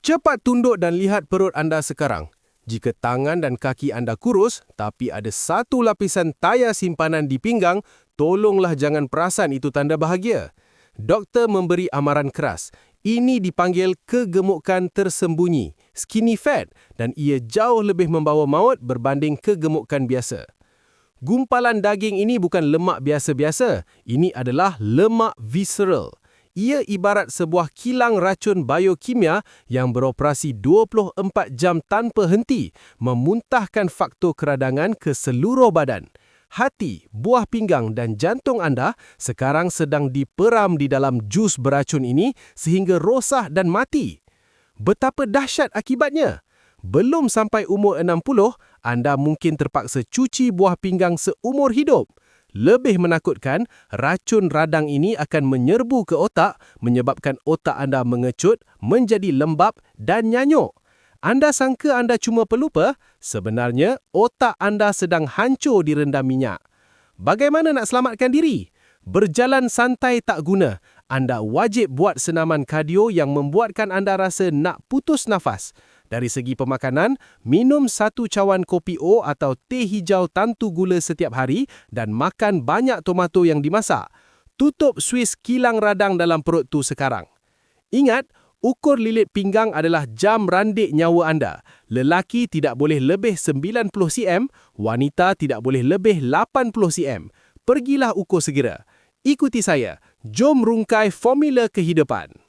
Cepat tunduk dan lihat perut anda sekarang. Jika tangan dan kaki anda kurus, tapi ada satu lapisan tayar simpanan di pinggang, tolonglah jangan perasan itu tanda bahagia. Doktor memberi amaran keras. Ini dipanggil kegemukan tersembunyi, skinny fat, dan ia jauh lebih membawa maut berbanding kegemukan biasa. Gumpalan daging ini bukan lemak biasa-biasa. Ini adalah lemak visceral. Ia ibarat sebuah kilang racun biokimia yang beroperasi 24 jam tanpa henti, memuntahkan faktor keradangan ke seluruh badan. Hati, buah pinggang dan jantung anda sekarang sedang diperam di dalam jus beracun ini sehingga rosak dan mati. Betapa dahsyat akibatnya! Belum sampai umur 60, anda mungkin terpaksa cuci buah pinggang seumur hidup. Lebih menakutkan, racun radang ini akan menyerbu ke otak, menyebabkan otak anda mengecut, menjadi lembap dan nyanyuk. Anda sangka anda cuma pelupa? Sebenarnya, otak anda sedang hancur direndam minyak. Bagaimana nak selamatkan diri? Berjalan santai tak guna. Anda wajib buat senaman kardio yang membuatkan anda rasa nak putus nafas. Dari segi pemakanan, minum 1 cawan kopi O atau teh hijau tantu gula setiap hari dan makan banyak tomato yang dimasak. Tutup suis kilang radang dalam perut tu sekarang. Ingat, ukur lilit pinggang adalah jam randik nyawa anda. Lelaki tidak boleh lebih 90 cm, wanita tidak boleh lebih 80 cm. Pergilah ukur segera. Ikuti saya. Jom rungkai formula kehidupan.